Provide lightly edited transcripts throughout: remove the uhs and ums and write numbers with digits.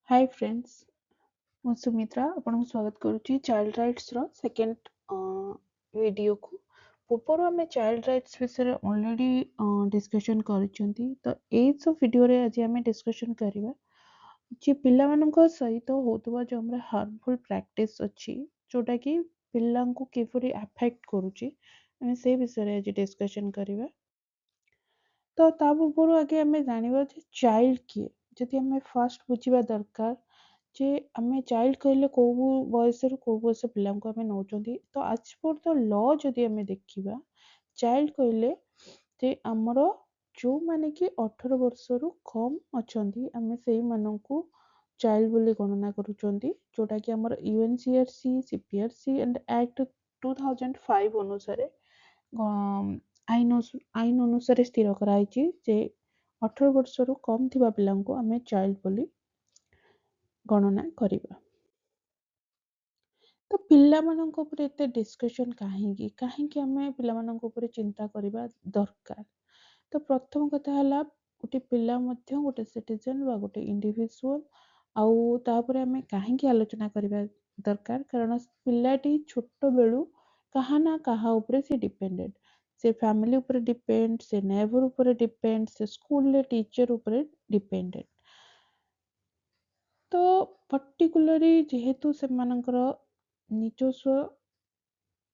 Hi friends ମୁଁ ସୁମିତ୍ରା ଆପଣଙ୍କୁ ସ୍ୱାଗତ କରୁଛି ଚାଇଲ୍ଡ ରାଇଟ୍ସର ସେକେଣ୍ଡ ଭିଡ଼ିଓକୁ। ପୂର୍ବରୁ ଆମେ ଚାଇଲ୍ଡ ରାଇଟ୍ସ ବିଷୟରେ ଅଲରେଡ଼ି ଡିସ୍କସନ୍ କରିଛନ୍ତି। ତ ଏଇସବୁ ଭିଡ଼ିଓରେ ଆଜି ଆମେ ଡିସ୍କସନ୍ କରିବା ଯେ ପିଲାମାନଙ୍କ ସହିତ ହେଉଥିବା ଯେଉଁ ଆମର ହାର୍ମଫୁଲ୍ ପ୍ରାକ୍ଟିସ୍ ଅଛି ଯେଉଁଟାକି ପିଲାଙ୍କୁ କିପରି ଆଫେକ୍ଟ କରୁଛି, ଆମେ ସେଇ ବିଷୟରେ ଆଜି ଡିସ୍କସନ୍ କରିବା। ତ ତା ପୂର୍ବରୁ ଆଗେ ଆମେ ଜାଣିବା ଯେ ଚାଇଲ୍ଡ କିଏ। ଯଦି ଆମେ ଫାଷ୍ଟ ବୁଝିବା ଦରକାର ଯେ ଆମେ ଚାଇଲ୍ଡ କହିଲେ କୋଉ ବୟସରୁ କୋଉ ବୟସ ପିଲାଙ୍କୁ ଆମେ ନେଉଛନ୍ତି। ତ ଆଜ୍ ପର୍ ଦ ଲ ଯଦି ଆମେ ଦେଖିବା, ଚାଇଲ୍ଡ କହିଲେ ଯେ ଆମର ଯେଉଁମାନେ କି 18 ବର୍ଷରୁ କମ୍ ଅଛନ୍ତି, ଆମେ ସେଇମାନଙ୍କୁ ଚାଇଲ୍ଡ ବୋଲି ଗଣନା କରୁଛନ୍ତି, ଯେଉଁଟାକି ଆମର UNCRC, CPRC ଆଣ୍ଡ ଆକ୍ଟ 2005 ଅନୁସାରେ ଆଇନ ଅନୁସାରେ ସ୍ଥିର କରାଯାଇଛି ଯେ 18 ବର୍ଷରୁ କମ୍ ଥିବା ପିଲାଙ୍କୁ ଆମେ ଚାଇଲ୍ଡ ବୋଲି ଗଣନା କରିବା। ତ ପିଲାମାନଙ୍କ ଉପରେ ଏତେ ଡିସ୍କସନ୍ କାହିଁକି ଆମେ ପିଲାମାନଙ୍କ ଉପରେ ଚିନ୍ତା କରିବା ଦରକାର? ତ ପ୍ରଥମ କଥା ହେଲା, ଗୋଟେ ପିଲା ମଧ୍ୟ ଗୋଟେ ସିଟିଜେନ୍ ବା ଗୋଟେ ଇଣ୍ଡିଭିଜୁଆଲ୍। ଆଉ ତାପରେ ଆମେ କାହିଁକି ଆଲୋଚନା କରିବା ଦରକାର? କାରଣ ପିଲାଟି ଛୋଟ ବେଳୁ କାହା ନା କାହା ଉପରେ ସେ ଡିପେଣ୍ଡେଣ୍ଟ। ସେ ଫ୍ୟାମିଲି ଉପରେ ଡିପେଣ୍ଡ, ସେ ନେବର ଉପରେ ଡିପେଣ୍ଡ, ସେ ସ୍କୁଲରେ ଟିଚର ଉପରେ ଡିପେଣ୍ଡେଣ୍ଟ। ତ ପର୍ଟିକୁଲାରି ଯେହେତୁ ସେମାନଙ୍କର ନିଜସ୍ୱ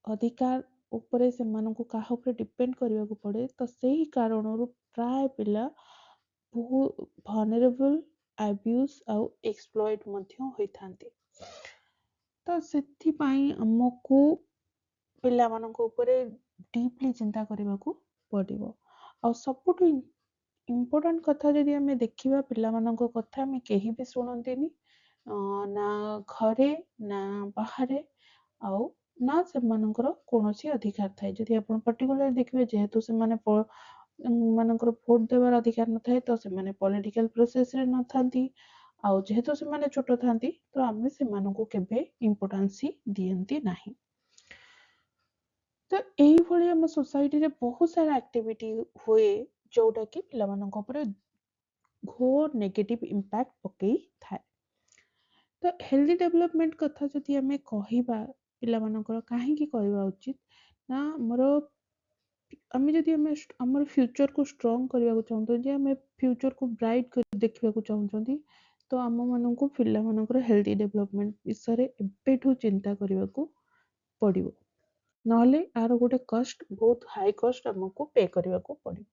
ଅଧିକାର ଉପରେ ସେମାନଙ୍କୁ କାହା ଉପରେ ଡିପେଣ୍ଡ କରିବାକୁ ପଡ଼େ, ତ ସେହି କାରଣରୁ ପ୍ରାୟ ପିଲା ବହୁ ଭଲନେରେବଲ୍, ଆବ୍ୟୁଜ୍ ଆଉ ଏକ୍ସପ୍ଲଏଟ୍ ମଧ୍ୟ ହୋଇଥାନ୍ତି। ତ ସେଥିପାଇଁ ଆମକୁ ପିଲାମାନଙ୍କ ଉପରେ ଡିପଲି ଚିନ୍ତା କରିବାକୁ ପଡ଼ିବ। ଆଉ ସବୁଠୁ ଇମ୍ପୋର୍ଟାଣ୍ଟ କଥା ଯଦି ଆମେ ଦେଖିବା, ପିଲାମାନଙ୍କ କଥା ଆମେ କେହି ବି ଶୁଣନ୍ତିନି, ନା ଘରେ ନା ବାହାରେ, ଆଉ ନା ସେମାନଙ୍କର କୌଣସି ଅଧିକାର ଥାଏ। ଯଦି ଆପଣ ପର୍ଟିକୁଲାର ଦେଖିବେ, ଯେହେତୁ ସେମାନେ ମାନଙ୍କର ଭୋଟ ଦେବାର ଅଧିକାର ନଥାଏ, ତ ସେମାନେ ପଲିଟିକାଲ ପ୍ରୋସେସରେ ନଥାନ୍ତି। ଆଉ ଯେହେତୁ ସେମାନେ ଛୋଟ ଥାନ୍ତି, ତ ଆମେ ସେମାନଙ୍କୁ କେବେ ଇମ୍ପୋର୍ଟାନ୍ସ ଦିଅନ୍ତି ନାହିଁ। ତ ଏଇଭଳି ଆମ ସୋସାଇଟିରେ ବହୁତ ସାରା ଆକ୍ଟିଭିଟି ହୁଏ ଯୋଉଟାକି ପିଲାମାନଙ୍କ ଉପରେ ଘୋର ନେଗେଟିଭ ଇମ୍ପାକ୍ଟ ପକେଇଥାଏ। ତ ହେଲ୍ଦି ଡେଭଲପମେଣ୍ଟ କଥା ଯଦି ଆମେ କହିବା, ପିଲାମାନଙ୍କର କାହିଁକି କହିବା ଉଚିତ ନା, ଆମେ ଯଦି ଆମର ଫ୍ୟୁଚରକୁ ଷ୍ଟ୍ରଙ୍ଗ କରିବାକୁ ଚାହୁଁଛନ୍ତି, ଯେ ଆମେ ଫ୍ୟୁଚରକୁ ବ୍ରାଇଟ୍ କରି ଦେଖିବାକୁ ଚାହୁଁଛନ୍ତି, ତ ଆମମାନଙ୍କୁ ପିଲାମାନଙ୍କର ହେଲ୍ଦି ଡେଭଲପମେଣ୍ଟ ବିଷୟରେ ଏବେଠୁ ଚିନ୍ତା କରିବାକୁ ପଡ଼ିବ। ନହେଲେ ଆର ଗୋଟେ କଷ୍ଟ, ବହୁତ ହାଇ କଷ୍ଟ ଆମକୁ ପେ କରିବାକୁ ପଡ଼ିବ।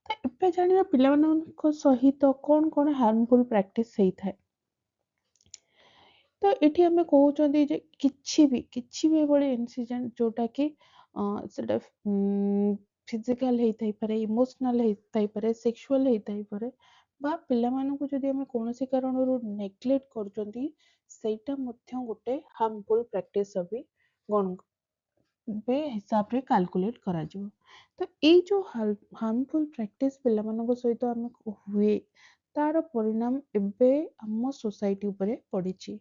ତ ଏବେ ଜାଣିବା ପିଲାମାନଙ୍କ ସହିତ କ'ଣ କ'ଣ ହାର୍ମଫୁଲ୍ ପ୍ରାକ୍ଟିସ୍ ହେଇଥାଏ। ତ ଏଠି ଆମେ କହୁଛନ୍ତି ଯେ କିଛି ବି ଏଭଳି ଇନସିଡେଣ୍ଟ ଯୋଉଟାକି ସେଟା ଫିଜିକାଲ ହେଇଥାଇପାରେ, ଇମୋସନାଲ ହେଇଥାଇପାରେ, ସେକ୍ସୁଆଲ ହେଇଥାଇପାରେ, ବା ପିଲାମାନଙ୍କୁ ଯଦି ଆମେ କୌଣସି କାରଣରୁ ନେଗ୍ଲେକ୍ଟ କରୁଛନ୍ତି, ସେଇଟା ମଧ୍ୟ ଗୋଟେ ହାର୍ମଫୁଲ୍ ପ୍ରାକ୍ଟିସ୍ ହିସାବରେ କାଲକୁଲେଟ୍ କରାଯିବ। ତ ଏଇ ଯୋଉ ହାର୍ମଫୁଲ୍ ପ୍ରାକ୍ଟିସ୍ ପିଲାମାନଙ୍କ ସହିତ ଆମେ ହୁଏ, ତାର ପରିଣାମ ଏବେ ଆମ ସୋସାଇଟି ଉପରେ ପଡ଼ିଛି।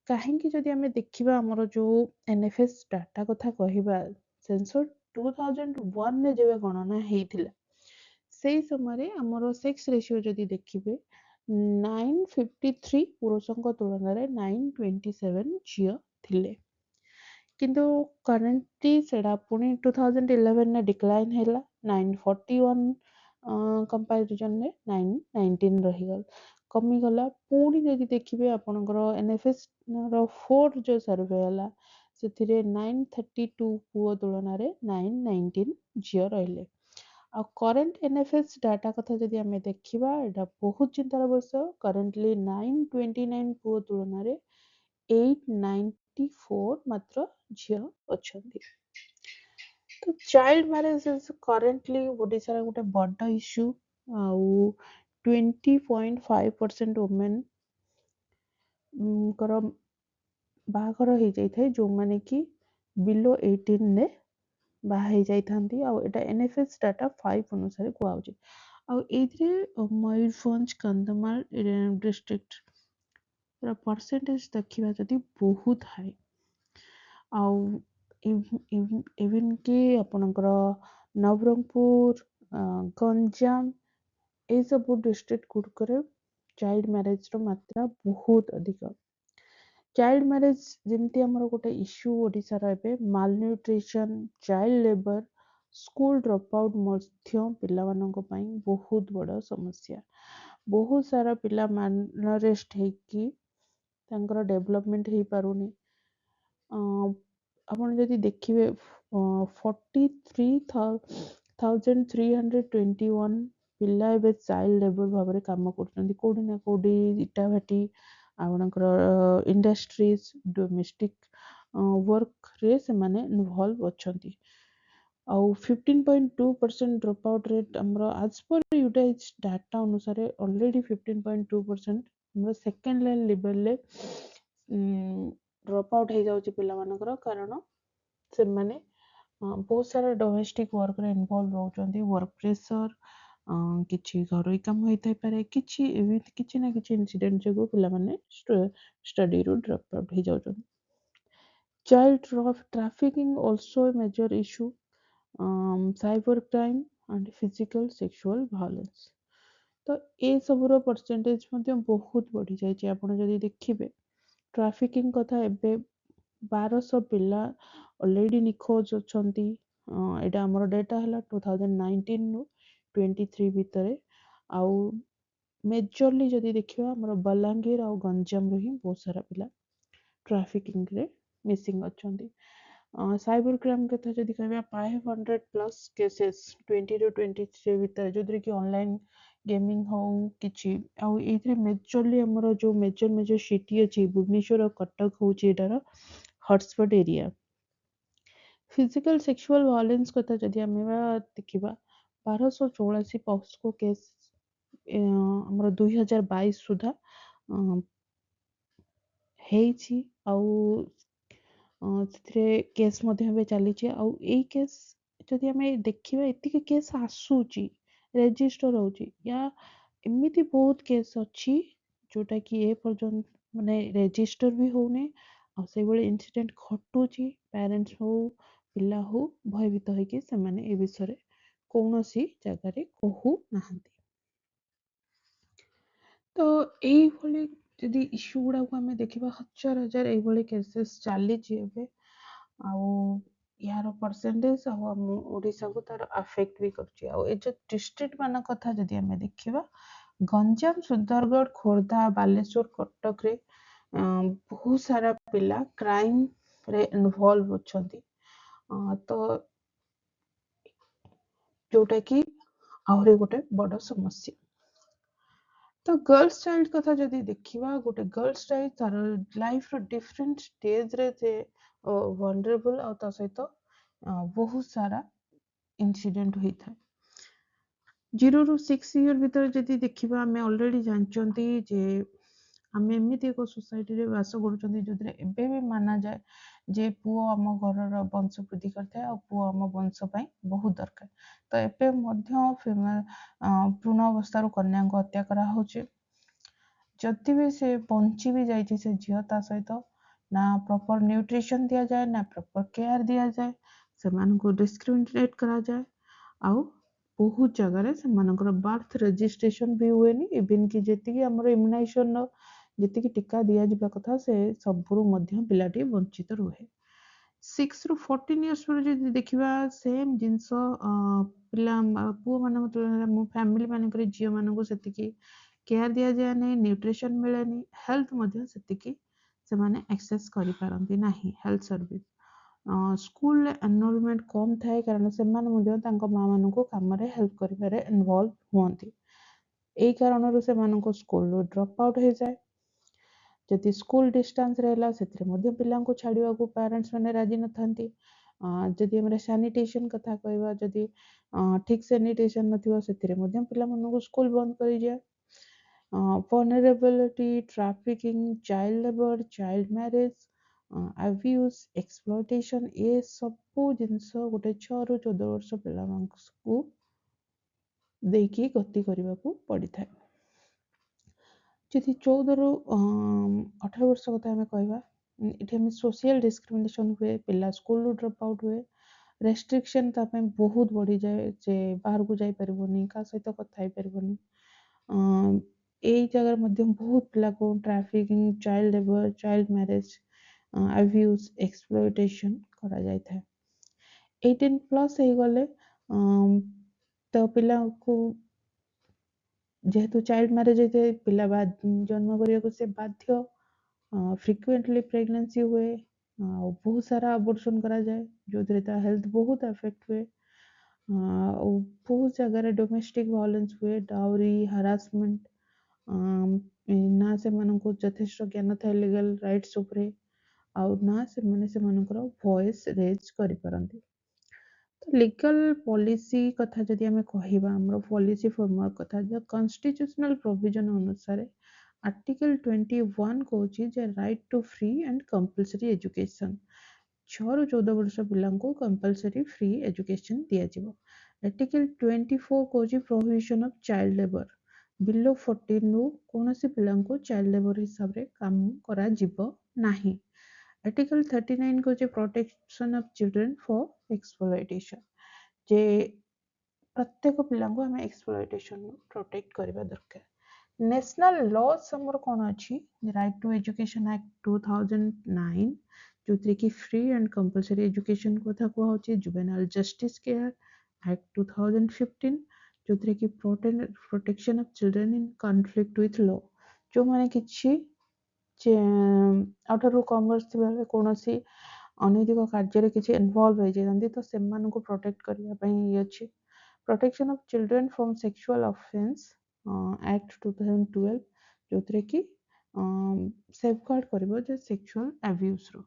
କାହିଁକି ଯଦି ଆମେ ଦେଖିବା, ଆମର ଯୋଉ NFS ଡାଟା କଥା କହିବା, ସେନ୍ସର୍ 2001ରେ ଯେବେ ଗଣନା ହେଇଥିଲା, ସେଇ ସମୟରେ ଆମର ସେକ୍ସ ରେସିଓ ଯଦି ଦେଖିବେ, 953 ପୁରୁଷଙ୍କ ତୁଳନାରେ 927 ଝିଅ ଥିଲେ। କିନ୍ତୁ କରେଣ୍ଟଲି ସେଟା ପୁଣି 2011ରେ ଡିକ୍ଲାଇନ୍ ହେଲା, 941 କମ୍ପାରିଜନରେ 919 ରହିଗଲା, କମିଗଲା। ପୁଣି ଯଦି ଦେଖିବେ ଆପଣଙ୍କର NFS ର 4 ଯୋଉ ସର୍ଭେ ହେଲା, ସେଥିରେ 932 ପୁଅ ତୁଳନାରେ 919 ଝିଅ ରହିଲେ। ଆଉ କରେଣ୍ଟ NFS ଡାଟା କଥା ଯଦି ଆମେ ଦେଖିବା, ଏଇଟା ବହୁତ ଚିନ୍ତାର ବିଷୟ। କରେଣ୍ଟଲି 929 ପୁଅ ତୁଳନାରେ 894 ମାତ୍ର ଝିଅ ଅଛନ୍ତି। ତ ଚାଇଲ୍ଡ ମ୍ୟାରେଜ କରେଣ୍ଟଲି ଓଡ଼ିଶାର ଗୋଟେ ବଡ଼ ଇସ୍ୟୁ। ଆଉ 20.5% ଓମେନ୍ ଙ୍କର ବାହାଘର ହେଇଯାଇଥାଏ, ଯୋଉମାନେ କି ବିଲୋ 18ରେ ବାହା ହେଇଯାଇଥାନ୍ତି। ଆଉ ଏଇଟା NFS ଡାଟା 5 ଅନୁସାରେ କୁହାଯାଉଛି। ଆଉ ଏଇଥିରେ ମୟୂରଭଞ୍ଜ, କନ୍ଧମାଳ ଡିଷ୍ଟ୍ରିକ୍ଟ ପରସେଣ୍ଟେଜ ଦେଖିବା ଯଦି ବହୁତ ହାଇ। ଆଉ ଇଭିନ୍ କି ଆପଣଙ୍କର ନବରଙ୍ଗପୁର, ଗଞ୍ଜାମ, ଏଇସବୁ ଡିଷ୍ଟ୍ରିକ୍ଟ ଗୁଡ଼ିକରେ चाइल्ड मैरेज रो मात्रा बहुत अधिक। चाइल्ड मैरेज जेमती हमर गोटे इश्यू ओडिसा रो एबे malnutrition, child labour, school drop out मध्य पिलामानंक पई बहुत बड़ समस्या। बहुत सारा पिला मालनरेस्ट ହେଇକି ତାଙ୍କର ଡେଭଲପମେଣ୍ଟ ହେଇପାରୁନି। ଆପଣ ଯଦି ଦେଖିବେ 43,321 ପିଲା ଏବେ ଚାଇଲ୍ଡ ଲେବର ଭାବରେ କାମ କରୁଛନ୍ତି କୋଉଠି ନା କୋଉଠି ଇଟା ଭାଟି ଆପଣଙ୍କର ଇଣ୍ଡଷ୍ଟ୍ରିଜ ଡୋମେଷ୍ଟିକ ୱାର୍କରେ ସେମାନେ ଇନଭଲ୍ଭ ଅଛନ୍ତି। ଆଉ 15.2% ଡ୍ରପ୍ ଆଉଟ୍ ରେଟ୍ ଆମର ଆଜ୍ ପର୍ ୟୁଟାଇଜ୍ ଡାଟା ଅନୁସାରେ ଅଲରେଡି 15.2% ଆମର ସେକେଣ୍ଡ ଲାଇନ୍ ଲେଭେଲରେ ଡ୍ରପ୍ ଆଉଟ୍ ହେଇଯାଉଛି ପିଲାମାନଙ୍କର, କାରଣ ସେମାନେ ବହୁତ ସାରା ଡୋମେଷ୍ଟିକ ୱାର୍କରେ ଇନଭଲ୍ଭ ରହୁଛନ୍ତି। ୱାର୍କ ପ୍ରେସର, କିଛି ଘରୋଇ କାମ ହେଇଥାଇପାରେ, କିଛି ଏମିତି କିଛି ନା କିଛି ଇନସିଡେଣ୍ଟ ଯୋଗୁଁ ପିଲାମାନେ ଷ୍ଟଡିରୁ ଡ୍ରପ୍ ଆଉଟ୍ ହେଇଯାଉଛନ୍ତି। Child trafficking also a major issue, cyber crime and physical sexual violence। ତ ଏ ସବୁର ପରସେଣ୍ଟେଜ ମଧ୍ୟ ବହୁତ ବଢି ଯାଇଛି। ଆପଣ ଯଦି ଦେଖିବେ ଟ୍ରାଫିକିଂ କଥା, ଏବେ 1200 ପିଲା ଅଲରେଡି ନିଖୋଜ ଅଛନ୍ତି। ଏଇଟା ଆମର ଡେଟା ହେଲା 2019 ରୁ 23 ଭିତରେ। ଆଉ ମେଜରଲି ଯଦି ଦେଖିବା ଆମର ବଲାଙ୍ଗୀର ଆଉ ଗଞ୍ଜାମରୁ ହିଁ ବହୁତ ସାରା ପିଲା ଟ୍ରାଫିକିଂରେ ମିସିଂ ଅଛନ୍ତି। ସାଇବର କ୍ରାଇମ୍ କଥା ଯଦି କହିବା 500+ କେସେସ୍ 20 ରୁ 23 ଭିତରେ, ଯୋଉଥିରେ କି ଅନଲାଇନ୍ ଗେମିଂ ହଉ କିଛି, ଆଉ ଏଇଥିରେ ମେଜରଲି ଆମର ଯୋଉ ମେଜର ସିଟି ଅଛି ଭୁବନେଶ୍ୱର ଆଉ କଟକ ହଉଛି ଏଇଟାର hotspot area. Physical sexual violence କଥା ଯଦି ଆମେ ଦେଖିବା 1284 ପକ୍ସୋ କେସ୍ ଆମର 2022 ସୁଦ୍ଧା ହେଇଛି। ଆଉ ସେଥିରେ କେସ୍ ମଧ୍ୟ ଏବେ ଚାଲିଛି। ଆଉ ଏଇ କେସ୍ ଯଦି ଆମେ ଦେଖିବା ଏତିକି କେସ୍ ଆସୁଛି, ରେଜିଷ୍ଟର ହଉଛି, ୟା ଏମିତି ବହୁତ କେସ୍ ଅଛି ଯୋଉଟା କି ଏ ପର୍ଯ୍ୟନ୍ତ ମାନେ ରେଜିଷ୍ଟର ବି ହଉନି। ଆଉ ସେଇଭଳି ଇନସିଡେଣ୍ଟ ଘଟୁଛି, ପ୍ୟାରେଣ୍ଟସ୍ ହଉ ପିଲା ହଉ ଭୟଭୀତ ହେଇକି ସେମାନେ ଏ ବିଷୟରେ କୌଣସି ଜାଗାରେ କହୁନାହାନ୍ତି। ତ ଏଇଭଳି ଯଦି ଇସ୍ୟୁ ଗୁଡାକୁ ଆମେ ଦେଖିବା, ହଜାର ହଜାର ଏଇଭଳି କେସେସ୍ ଚାଲିଛି ଏବେ। ଆଉ ଏହାର ପରସେଣ୍ଟେଜ ଆଉ ଆମ ଓଡ଼ିଶାକୁ ତାର ଆଫେକ୍ଟ ବି କରୁଛି। ଆଉ ଏ ଯୋଉ ଡିଷ୍ଟ୍ରିକ୍ଟ ମାନଙ୍କ କଥା ଯଦି ଆମେ ଦେଖିବା, ଗଞ୍ଜାମ, ସୁନ୍ଦରଗଡ଼, ଖୋର୍ଦ୍ଧା, ବାଲେଶ୍ୱର, କଟକରେ ବହୁତ ସାରା ପିଲା କ୍ରାଇମରେ ଇନଭଲ୍ଭ ଅଛନ୍ତି। ତ ଯୋଉଟା କି ଆହୁରି ଗୋଟେ ବଡ ସମସ୍ୟା। ତ ଗର୍ଲସ ଚାଇଲ୍ଡ କଥା ଯଦି ଦେଖିବା, ଗୋଟେ ଗର୍ଲସ ଚାଇଲ୍ଡ ତାର ଲାଇଫର ଡିଫରେଣ୍ଟ ଷ୍ଟେଜରେ ସେ ଭଲରେବଲ, ଆଉ ତା ସହିତ ବହୁତ ସାରା ଇନସିଡେଣ୍ଟ ହୋଇଥାଏ। 0 ରୁ 6 ଇୟର ଭିତରେ ଯଦି ଦେଖିବା, ଆମେ ଅଲରେଡି ଜାଣିଛନ୍ତି ଯେ ଆମେ ଏମିତି ଏକ ସୋସାଇଟିରେ ବାସ କରୁଛନ୍ତି ଯୋଉଥିରେ ଏବେ ବି ମାନାଯାଏ ଯେ ପୁଅ ଆମ ଘରର ବଂଶ ବୃଦ୍ଧି କରିଥାଏ ଆଉ ପୁଅ ଆମ ବଂଶ ପାଇଁ ବହୁତ ଦରକାର। ତ ଏବେ ମଧ୍ୟ ଭ୍ରୂଣ ଅବସ୍ଥାରୁ କନ୍ୟାଙ୍କୁ ହତ୍ୟା କରାହଉଛି। ଯଦି ବି ସେ ବଞ୍ଚି ବି ଯାଇଛି ସେ ଝିଅ, ତା ସହିତ ନା ପ୍ରପର ନ୍ୟୁଟ୍ରିସନ ଦିଆଯାଏ, ନା ପ୍ରପର କେୟାର ଦିଆଯାଏ, ସେମାନଙ୍କୁ ଡିସ୍କ୍ରିମିନେଟ୍ କରାଯାଏ। ଆଉ ବହୁତ ଜାଗାରେ ସେମାନଙ୍କର ବାର୍ଥ ରେଜିଷ୍ଟ୍ରେସନ ବି ହୁଏନି। ଇଭିନ୍ କି ଯେତିକି ଆମର ଇମ୍ୟୁନାଇଜେସନର ଯେତିକି ଟୀକା ଦିଆଯିବା କଥା, ସେ ସବୁରୁ ମଧ୍ୟ ପିଲାଟି ବଞ୍ଚିତ ରୁହେ। 6 ରୁ 14 ଇୟର୍ସ ପରେ ଯଦି ଦେଖିବା, ସେମ୍ ଜିନିଷ ପିଲା ପୁଅମାନଙ୍କ ତୁଳନାରେ ମୋ ଫ୍ୟାମିଲି ମାନଙ୍କରେ ଝିଅମାନଙ୍କୁ ସେତିକି କେୟାର ଦିଆଯାଏ ନାହିଁ, ନ୍ୟୁଟ୍ରିସନ ମିଳେନି, ହେଲ୍ଥ ମଧ୍ୟ ସେତିକି ସେମାନେ ଆକ୍ସେସ୍ କରିପାରନ୍ତି ନାହିଁ ହେଲ୍ଥ ସର୍ଭିସ। ସ୍କୁଲରେ ଏନରୋଲମେଣ୍ଟ କମ୍ ଥାଏ, କାରଣ ସେମାନେ ମଧ୍ୟ ତାଙ୍କ ମା ମାନଙ୍କୁ କାମରେ ହେଲ୍ପ କରିବାରେ ଇନଭଲ୍ଭ ହୁଅନ୍ତି। ଏଇ କାରଣରୁ ସେମାନଙ୍କୁ ସ୍କୁଲରୁ ଡ୍ରପ୍ ଆଉଟ୍ ହେଇଯାଏ। ଯଦି ସ୍କୁଲ ଡିଷ୍ଟାନ୍ସରେ ହେଲା, ସେଥିରେ ମଧ୍ୟ ପିଲାଙ୍କୁ ଛାଡ଼ିବାକୁ ପ୍ୟାରେଣ୍ଟସ୍ ମାନେ ରାଜି ନଥାନ୍ତି। ଯଦି ଆମର ସାନିଟେସନ କଥା କହିବା, ଯଦି ଠିକ୍ ସାନିଟେସନ ନଥିବ, ସେଥିରେ ମଧ୍ୟ ପିଲାମାନଙ୍କୁ ସ୍କୁଲ ବନ୍ଦ କରିଯାଏ। vulnerability, trafficking, child labor, child marriage, abuse, exploitation, ଏ ସବୁ ଜିନିଷ ଗୋଟେ 6 ରୁ 14 ବର୍ଷ ପିଲାମାନଙ୍କୁ ଦେଇକି ଗତି କରିବାକୁ ପଡ଼ିଥାଏ। ଯଦି 14 ରୁ 18 ବର୍ଷ କଥା ଆମେ କହିବା, ଏଠି ଆମେ ସୋସିଆଲ ଡିସ୍କ୍ରିମିନେସନ ହୁଏ, ପିଲା ସ୍କୁଲରୁ ଡ୍ରପ୍ ଆଉଟ୍ ହୁଏ, ରେଷ୍ଟ୍ରିକ୍ସନ ତା ପାଇଁ ବହୁତ ବଢ଼ିଯାଏ, ଯେ ବାହାରକୁ ଯାଇପାରିବନି, କାହା ସହିତ କଥା ହେଇପାରିବନି, एई जगह मध्य बहुत पिला को trafficking, child labour, child marriage, abuse, exploitation करा जाय था। 18 प्लस हो गले तो पिला को जेहेतु चाइल्ड मैरेज होते पिला बाद जन्म करने को से बाध्य, फ्रिक्वेंटली प्रेगनेंसी हुए, बहुत सारा अबॉर्शन करा जाए जो ता हेल्थ बहुत अफेक्ट हुए, बहुत जगह डोमेस्टिक वायलेंस हुए, डाउरी, हरासमेंट, ना से मानको यथेष्ट ज्ञान था लीगल राइट्स उपरे, आउ ना से माने से मानकर वॉइस रेज करि परंती। तो लीगल पॉलिसी कथा जदि आमे कहिबा हमरो पॉलिसी फ्रेमवर्क कथा द कॉन्स्टिट्यूशनल प्रोविजन अनुसार आर्टिकल 21 कहूची जे right to free and compulsory education 6 ରୁ 14 वर्ष पिलांको कंपल्सरी फ्री एजुकेशन दिया जिवो। आर्टिकल 24 कहूची prohibition of child labour below 14 ରୁ कोनोसी पिलांको चाइल्ड लेबर हिसाब रे काम करा जिवो नाही। आर्टिकल 39 कहूची protection of children for exploitation जे प्रत्येक पिलांको हमें एक्सप्लॉयटेशन प्रोटेक्ट करबा दरकार। नेशनल लॉज हमर कोन अछि राइट टू एजुकेशन एक्ट 2009 जोथि कि फ्री एंड कंपल्सरी एजुकेशन कथा को होछि, जुवेनाइल जस्टिस केयर एक्ट 2015 जोथि कि protection of children in conflict with law जो माने किछि आउटर कॉमर्स बेले कोनोसी अनैतिक कार्य किसी इन्वॉल्व हो जाती तो से प्रोटेक्ट करने अच्छी। Protection of children from sexual offence act 2012 जो कि सेफगार्ड करिवो जे सेक्सुअल अब्यूज रो।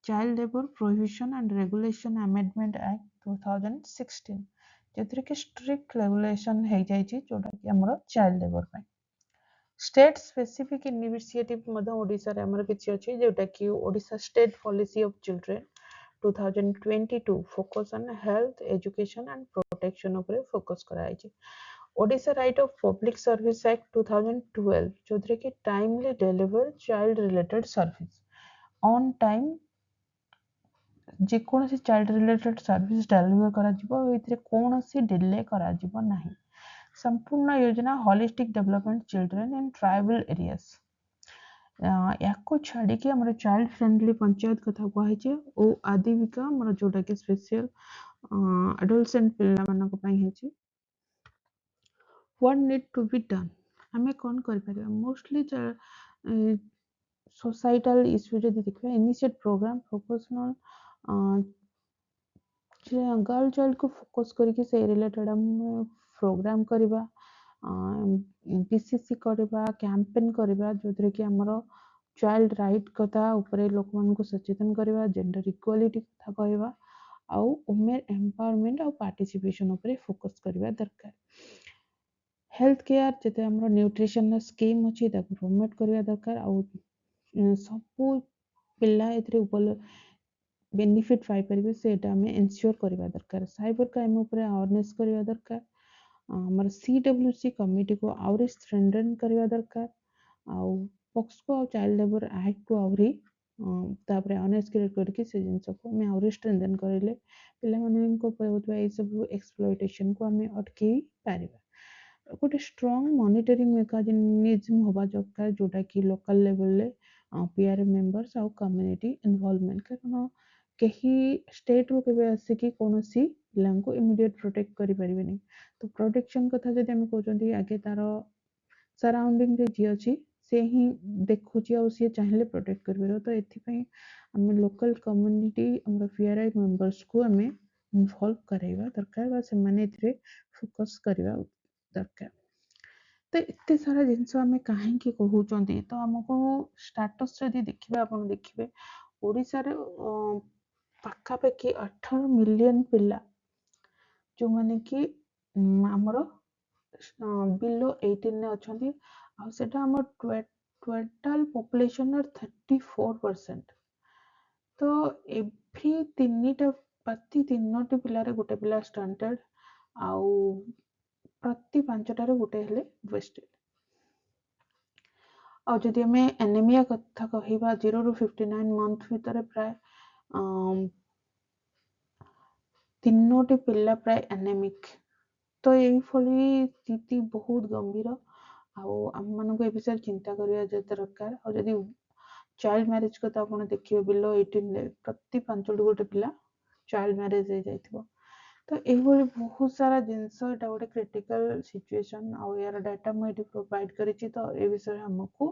Child labour prohibition and regulation amendment act 2016 जो कि स्ट्रिक्ट रेगुलेशन हो जाइए जोटा कि हमर चाइल्ड लेबर पे। स्टेट स्पेसिफिक इनिशिएटिव ओडिशा रे हमर किछि अछि जोटा कि Odisha state policy of children 2022 focus on health education and protection ऊपर फोकस कराइछि। Odisha right of public service act 2012 जोथरे कि timely deliver child related service on time जे कोनोसी चाइल्ड रिलेटेड सर्विस डिलीवर करा जिवो एथिरे कोनोसी डिले करा जिवो नाही। संपूर्ण योजना holistic development children in tribal areas याको छाड़ी कि हमर चाइल्ड फ्रेंडली पंचायत कथा कहै ओ आदिविका हमर जोटा कि स्पेशल एडोलसेंट पिल्ला मानक पई हेछि। What need to be done हमें कोन कर परिबा मोस्टली सोसाइटल इश्यू जदि देखबा initiate programme focus on girl child को फोकस करके से रिलेटेड हम प्रोग्राम करबा, बीसीसी करबा, कैंपेन करबा जोथरे कि हमर चाइल्ड राइट कथा ऊपर लोक मान को सचेतन करबा, जेंडर इक्वालिटी कथा कहबा आउ वुमेन एम्पावरमेंट आउ पार्टिसिपेशन ऊपर फोकस करबा दरकार। हेल्थ केयर जते हमर न्यूट्रिशन स्कीम अछि ताको प्रमोट करबा दरकार आउ सब पिल्ला एथरे बेनिफिट पाई परिबे सेटा हमें एंश्योर करबा दरकार। साइबर क्राइम ऊपर अवेयरनेस करबा दरकार। हमर सीडब्ल्यूसी कमिटी को आउरी स्ट्रेंथन करबा दरकार आउ पॉक्सो और चाइल्ड लेबर एक्ट को आउरी तापरे अवेयरनेस क्रिएट करके से जिंस को हमें आउरी स्ट्रेंथन करले पिला माने को होतबा ए सब एक्सप्लॉयटेशन को हमें अटकी पारिबा। गोटे स्ट्रॉन्ग मॉनिटरिंग मेकानिज्म होबा दरकार जोटा कि लोकल लेवल ले पीआर मेंबर्स आउ कम्युनिटी इन्वॉल्वमेंट कारण कहीं स्टेट रू केबे आसिकी कोनोसी पिलांको इमीडिएट प्रोटेक्ट करि परिबेनी। तो प्रोटेक्शन कथा जदि हम कहउचंती आगे तार सराउंडिंग रे जी अछि से ही देखुची आ से चाहिले प्रोटेक्ट करबेरो तो एथि पई हम लोकल कम्युनिटी हमर पीआरआई मेंबर्स को हमें इन्वॉल्व कराइबा दरकार बा से माने एथिरे फोकस करबा दरकार। तो एते सारा जिनस आम कहीं कहते तो आमको स्टाटस जदि देखिए आप देखिए ओडिशा रे पाखापाखि 18 मिलियन पिला जो माने कि हमर बिलो 18 ने अछंती आ सेटा हमर टोटल पॉपुलेशन 34%। तो एवरी तीनटा प्रति तीनोटी पिला रे गोटे पिला स्टंटेड आउ प्रति 5टारे गोटे हेले वेस्टेड। और जदि हमें एनीमिया कथा कहबा 0 ରୁ 59 मंथ भीतर प्राय तीनोटी पिला प्राय एनेमिक। तो यही फली स्थिति बहुत गंभीर ଆଉ ଆମମାନଙ୍କୁ ଏ ବିଷୟରେ ଚିନ୍ତା କରିବା ଦରକାର। ଆଉ ଯଦି ଚାଇଲ୍ଡ ମ୍ୟାରେଜ କଥା ଆପଣ ଦେଖିବେ ବିଲୋ 18 ପ୍ରତି 5ଟି ଗୋଟେ ପିଲା ଚାଇଲ୍ଡ ମ୍ୟାରେଜ ହେଇଯାଇଥିବ। ତ ଏଇଭଳି ବହୁତ ସାରା ଜିନିଷ, ଏଇଟା ଗୋଟେ କ୍ରିଟିକାଲ ସିଚୁଏସନ। ଆଉ ଏହାର ଡାଟା ମୁଁ ଏଠି ପ୍ରୋଭାଇଡ କରିଛି। ତ ଏ ବିଷୟରେ ଆମକୁ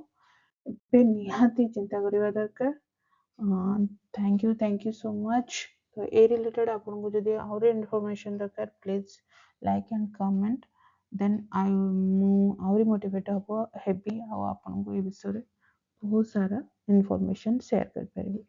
ଏବେ ନିହାତି ଚିନ୍ତା କରିବା ଦରକାର। Thank you so much. ତ ଏ ରିଲେଟେଡ୍ ଆପଣଙ୍କୁ ଯଦି ଆହୁରି ଇନଫର୍ମେସନ୍ ଦରକାର, please like and comment, then ମୁଁ ଆହୁରି ମୋଟିଭେଟ୍ ହେବି ଆଉ ଆପଣଙ୍କୁ ଏ ବିଷୟରେ ବହୁତ ସାରା ଇନଫର୍ମେସନ୍ ସେୟାର କରିପାରିବି।